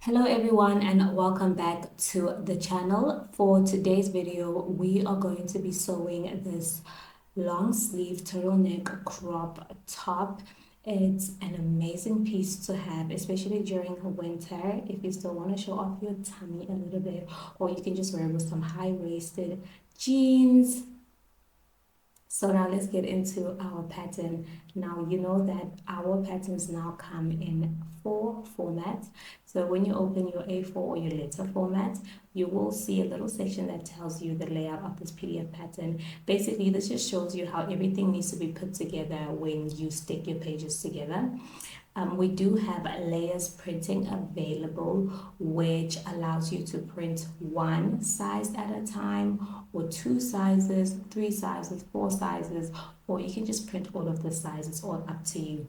Hello everyone and welcome back to the channel. For today's video, we are going to be sewing this long sleeve turtleneck crop top. It's an amazing piece to have, especially during winter if you still want to show off your tummy a little bit, or you can just wear it with some high-waisted jeans. So now let's get into our pattern. Now you know that our patterns now come in 4 formats. So when you open your A4 or your letter format, you will see a little section that tells you the layout of this PDF pattern. Basically, this just shows you how everything needs to be put together when you stick your pages together. We do have layers printing available, which allows you to print one size at a time, or 2 sizes, 3 sizes, 4 sizes, or you can just print all of the sizes, all up to you.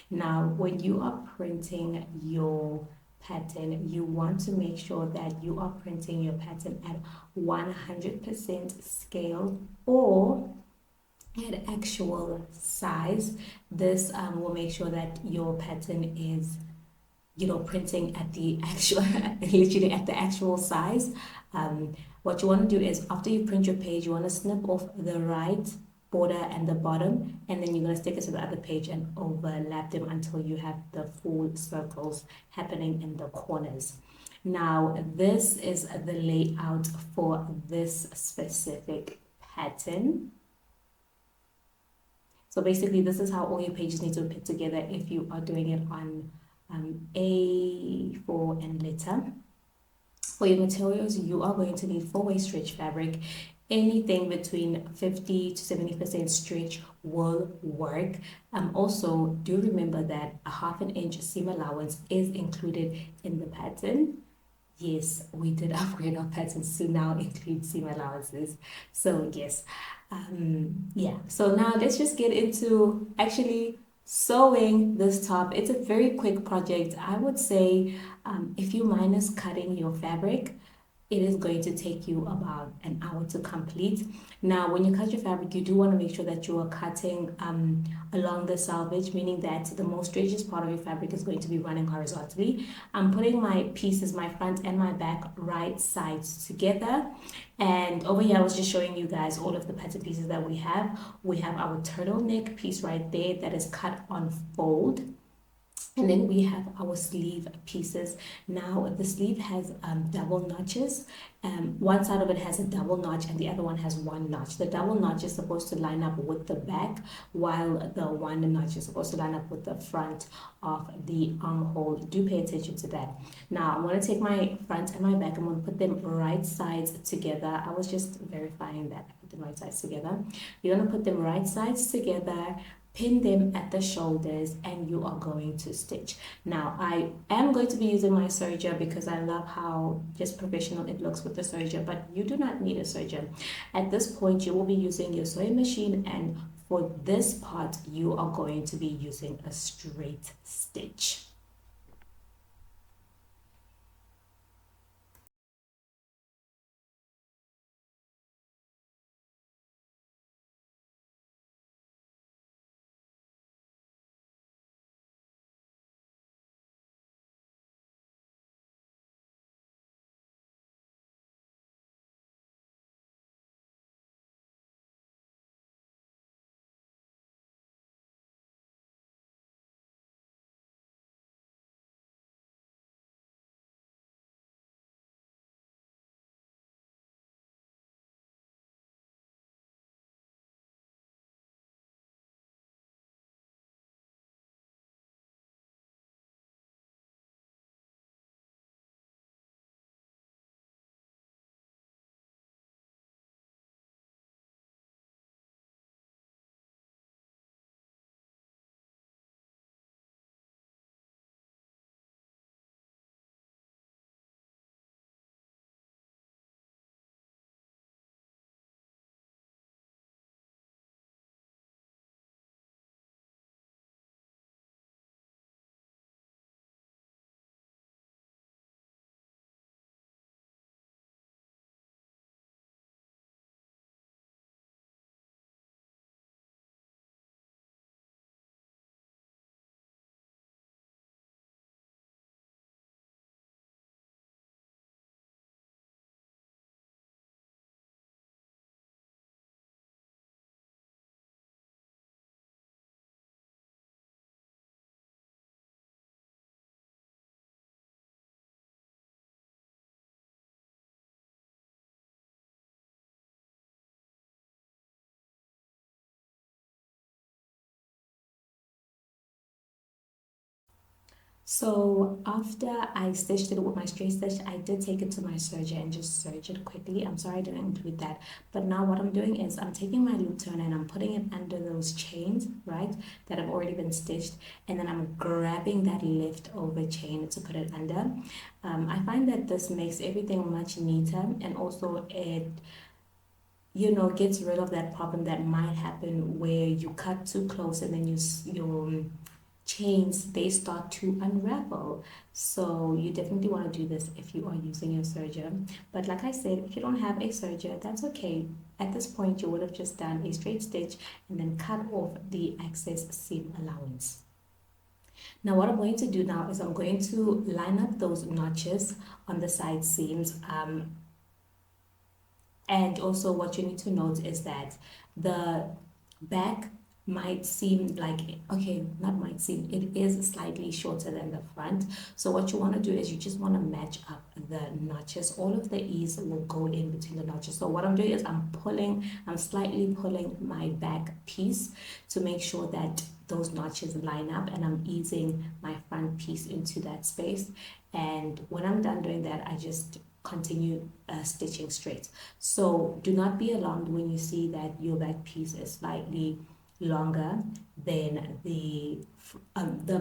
Now, when you are printing your pattern, you want to make sure that you are printing your pattern at 100% scale or at actual size. This will make sure that your pattern is printing at the actual literally at the actual size. What you want to do is, after you print your page, you want to snip off the right border and the bottom, and then you're going to stick it to the other page and overlap them until you have the full circles happening in the corners. Now this is the layout for this specific pattern. So basically, this is how all your pages need to be put together if you are doing it on A4 and letter. For your materials, you are going to need 4-way stretch fabric. Anything between 50 to 70% stretch will work. Also, do remember that a 1/2 inch seam allowance is included in the pattern. Yes, we did upgrade our patterns to now include seam allowances. So yes, yeah. So now let's just get into actually sewing this top. It's a very quick project. I would say if you minus cutting your fabric, it is going to take you about an hour to complete. Now, when you cut your fabric, you do want to make sure that you are cutting along the selvage, meaning that the most stretchiest part of your fabric is going to be running horizontally. I'm putting my pieces, my front and my back, right sides together. And over here, I was just showing you guys all of the pattern pieces that we have. We have our turtleneck piece right there that is cut on fold. And then we have our sleeve pieces. Now the sleeve has double notches. One side of it has a double notch and the other one has one notch. The double notch is supposed to line up with the back, while the one notch is supposed to line up with the front of the armhole. Do pay attention to that. Now I'm going to take my front and my back. I'm going to put them right sides together. I was just verifying that I put them right sides together. You're going to put them right sides together, pin them at the shoulders, and you are going to stitch. Now I am going to be using my serger because I love how just professional it looks with the serger, but you do not need a serger. At this point, you will be using your sewing machine, and for this part you are going to be using a straight stitch. So after I stitched it with my straight stitch, I did take it to my serger and just serge it quickly. I'm sorry I didn't include that. But now what I'm doing is I'm taking my loop turner and I'm putting it under those chains, right, that have already been stitched. And then I'm grabbing that leftover chain to put it under. I find that this makes everything much neater, and also it gets rid of that problem that might happen where you cut too close and then your chains they start to unravel. So you definitely want to do this if you are using your serger. But like I said, if you don't have a serger, that's okay. At this point you would have just done a straight stitch and then cut off the excess seam allowance. Now what I'm going to do now is I'm going to line up those notches on the side seams, and also what you need to note is that the back might seem like, okay, not might seem, it is slightly shorter than the front. So what you want to do is you just want to match up the notches. All of the ease will go in between the notches. So what I'm doing is I'm slightly pulling my back piece to make sure that those notches line up, and I'm easing my front piece into that space. And when I'm done doing that, I just continue stitching straight. So do not be alarmed when you see that your back piece is slightly longer than the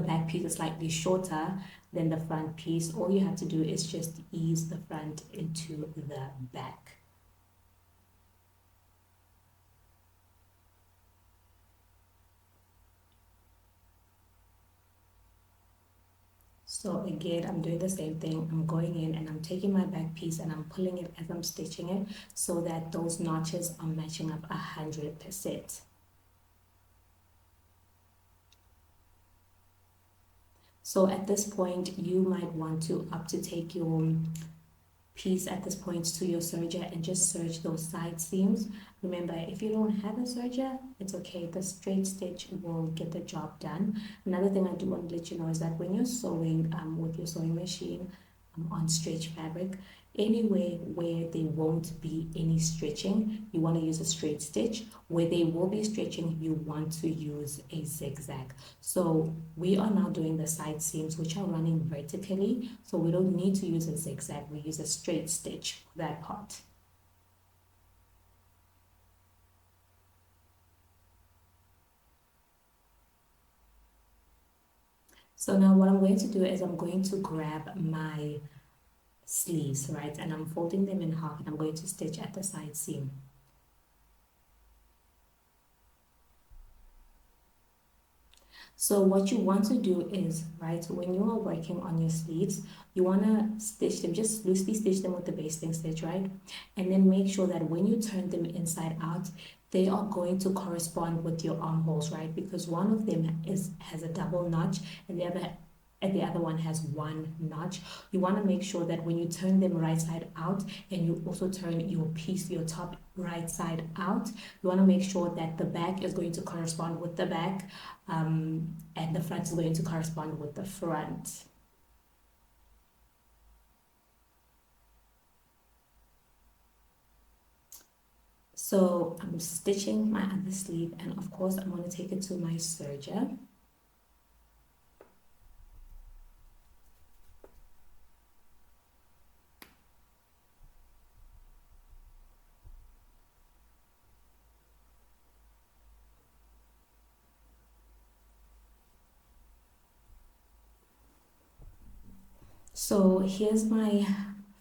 back piece is slightly shorter than the front piece. All you have to do is just ease the front into the back. So again, I'm doing the same thing. I'm going in and I'm taking my back piece and I'm pulling it as I'm stitching it so that those notches are matching up 100%. So at this point, you might want to take your piece at this point to your serger and just serge those side seams. Remember, if you don't have a serger, it's okay. The straight stitch will get the job done. Another thing I do want to let you know is that when you're sewing with your sewing machine on stretch fabric, anywhere where there won't be any stretching, you want to use a straight stitch. Where they will be stretching, you want to use a zigzag. So we are now doing the side seams which are running vertically, so we don't need to use a zigzag. We use a straight stitch for that part. So now what I'm going to do is I'm going to grab my sleeves, right, and I'm folding them in half and I'm going to stitch at the side seam. So what you want to do is, right, when you are working on your sleeves, you want to stitch them, just loosely stitch them with the basting stitch, right? And then make sure that when you turn them inside out, they are going to correspond with your armholes, right? Because one of them has a double notch and the other one has one notch. You want to make sure that when you turn them right side out and you also turn your piece, your top right side out, you want to make sure that the back is going to correspond with the back, and the front is going to correspond with the front. So I'm stitching my other sleeve, and of course I'm going to take it to my serger. So here's my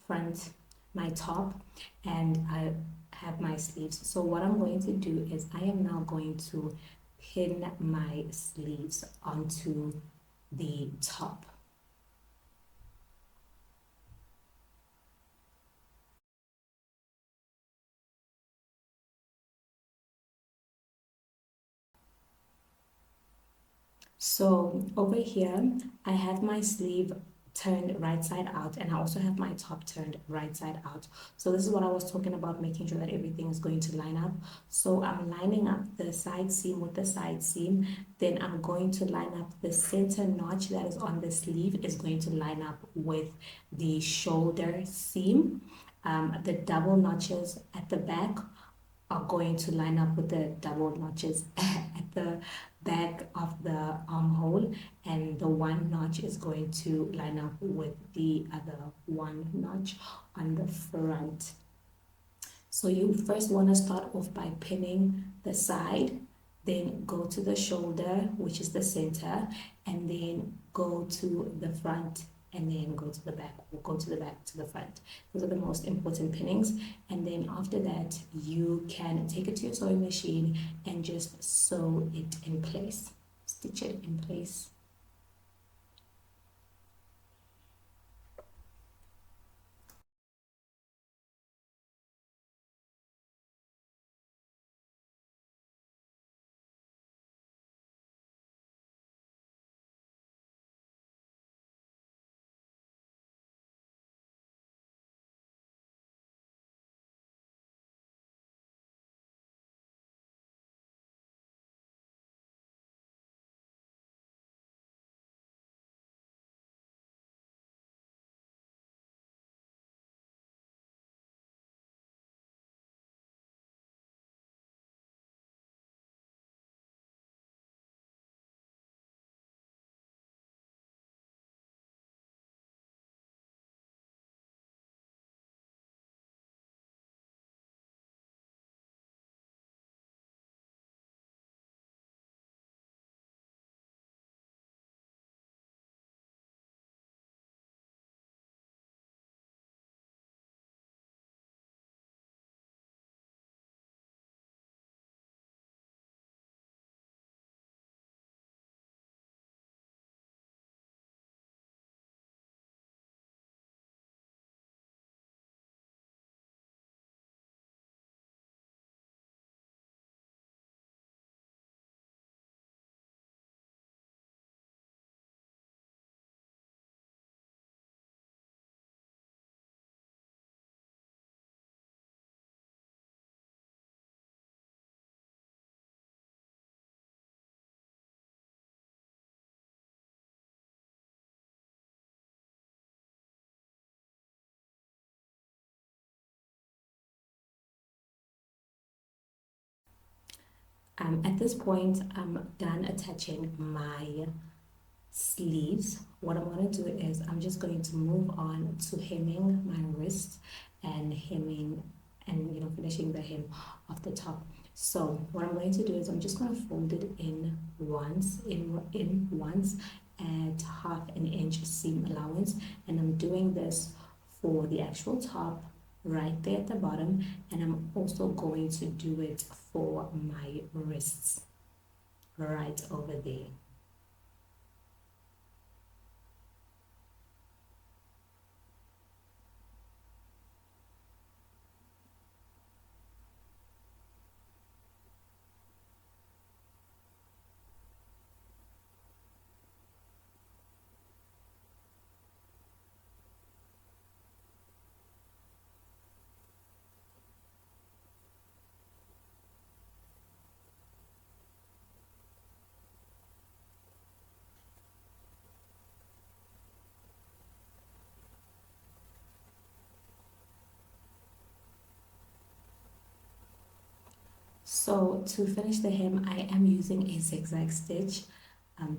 front, my top, and I have my sleeves. So what I'm going to do is I am now going to pin my sleeves onto the top. So over here, I have my sleeve turned right side out, and I also have my top turned right side out. So this is what I was talking about, making sure that everything is going to line up. So I'm lining up the side seam with the side seam, then I'm going to line up the center notch that is on the sleeve is going to line up with the shoulder seam. The double notches at the back are going to line up with the double notches at the back of the armhole, and the one notch is going to line up with the other one notch on the front. So you first want to start off by pinning the side, then go to the shoulder, which is the center, and then go to the front, and then go to the back, or go to the back to the front. Those are the most important pinnings. And then after that, you can take it to your sewing machine and just sew it in place, stitch it in place. At this point, I'm done attaching my sleeves. What I'm going to do is I'm just going to move on to hemming my wrist and hemming and finishing the hem of the top. So what I'm going to do is I'm just going to fold it in once at 1/2 inch seam allowance, and I'm doing this for the actual top right there at the bottom, and I'm also going to do it for my wrists right over there. So to finish the hem, I am using a zigzag stitch.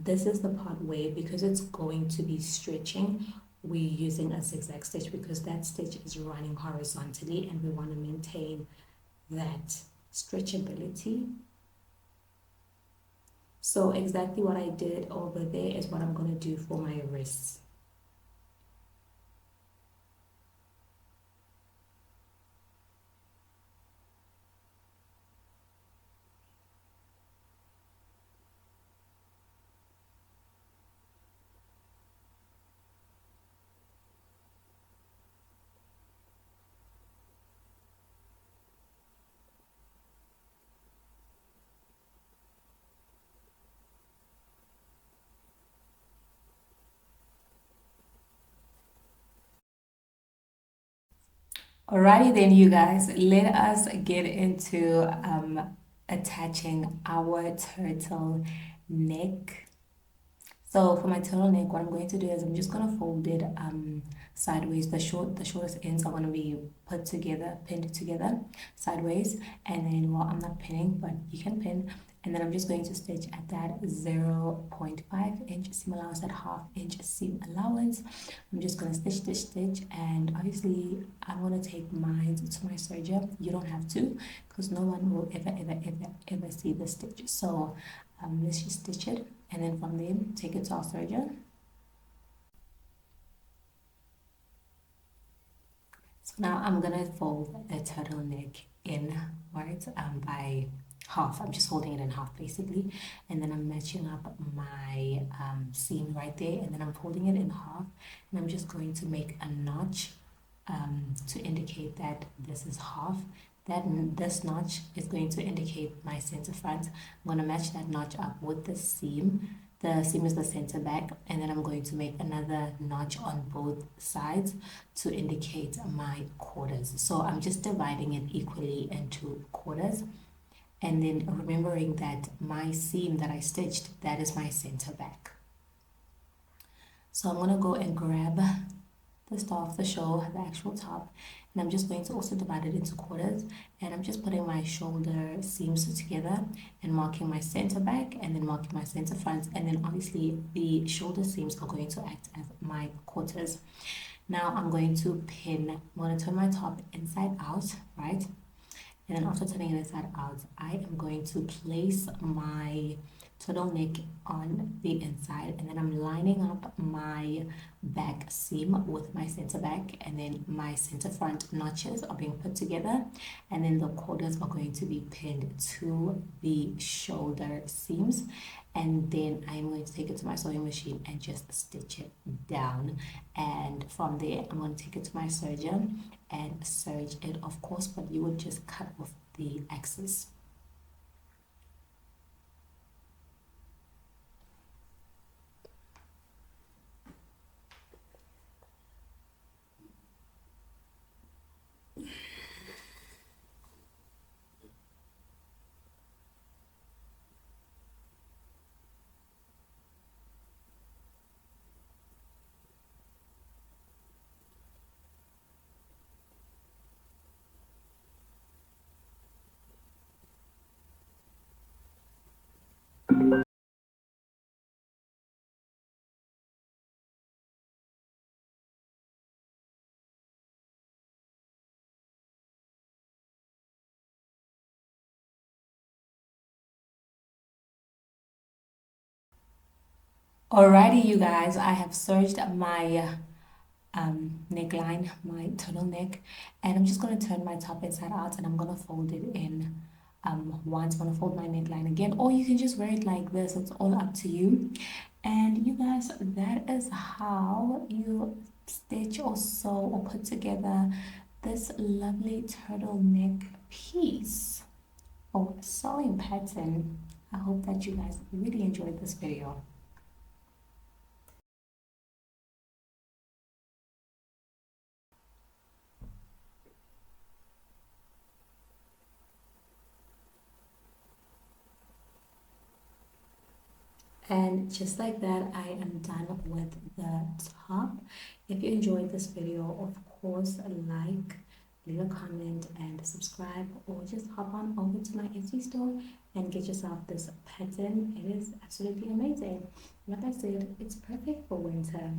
This is the part where, because it's going to be stretching, we're using a zigzag stitch because that stitch is running horizontally and we want to maintain that stretchability. So exactly what I did over there is what I'm going to do for my wrists. Alrighty then, you guys, let us get into attaching our turtle neck So for my turtleneck, what I'm going to do is I'm just gonna fold it sideways. The shortest ends are gonna be put together, pinned together sideways, and then well, I'm not pinning, but you can pin. And then I'm just going to stitch at that 0.5 inch seam allowance, that half-inch seam allowance. I'm just gonna stitch, and obviously I'm gonna take mine to my serger. You don't have to, because no one will ever see the stitch. So let's just stitch it, and then from there take it to our serger. So now I'm gonna fold the turtleneck in, right, by half. I'm just folding it in half basically, and then I'm matching up my seam right there, and then I'm folding it in half, and I'm just going to make a notch to indicate that this is half. This notch is going to indicate my center front. I'm going to match that notch up with the seam. The seam is the center back, and then I'm going to make another notch on both sides to indicate my quarters. So I'm just dividing it equally into quarters, and then remembering that my seam that I stitched, that is my center back. So I'm going to go and grab the stuff, the shawl, the actual top, and I'm just going to also divide it into quarters, and I'm just putting my shoulder seams together and marking my center back and then marking my center front, and then obviously the shoulder seams are going to act as my quarters. Now I'm going to pin. I'm going to turn my top inside out, right? And then after turning it inside out, I am going to place my turtleneck on the inside, and then I'm lining up my back seam with my center back, and then my center front notches are being put together, and then the quarters are going to be pinned to the shoulder seams, and then I'm going to take it to my sewing machine and just stitch it down, and from there I'm going to take it to my serger and serge it, of course, but you would just cut off the excess. Alrighty, you guys, I have serged my neckline, my turtleneck, and I'm just going to turn my top inside out, and I'm going to fold it in once. I'm going to fold my neckline again, or you can just wear it like this. It's all up to you. And you guys, that is how you stitch or sew or put together this lovely turtleneck piece or sewing pattern. I hope that you guys really enjoyed this video. And just like that, I am done with the top. If you enjoyed this video, of course, like, leave a comment and subscribe, or just hop on over to my Etsy store and get yourself this pattern. It is absolutely amazing. Like I said, it's perfect for winter.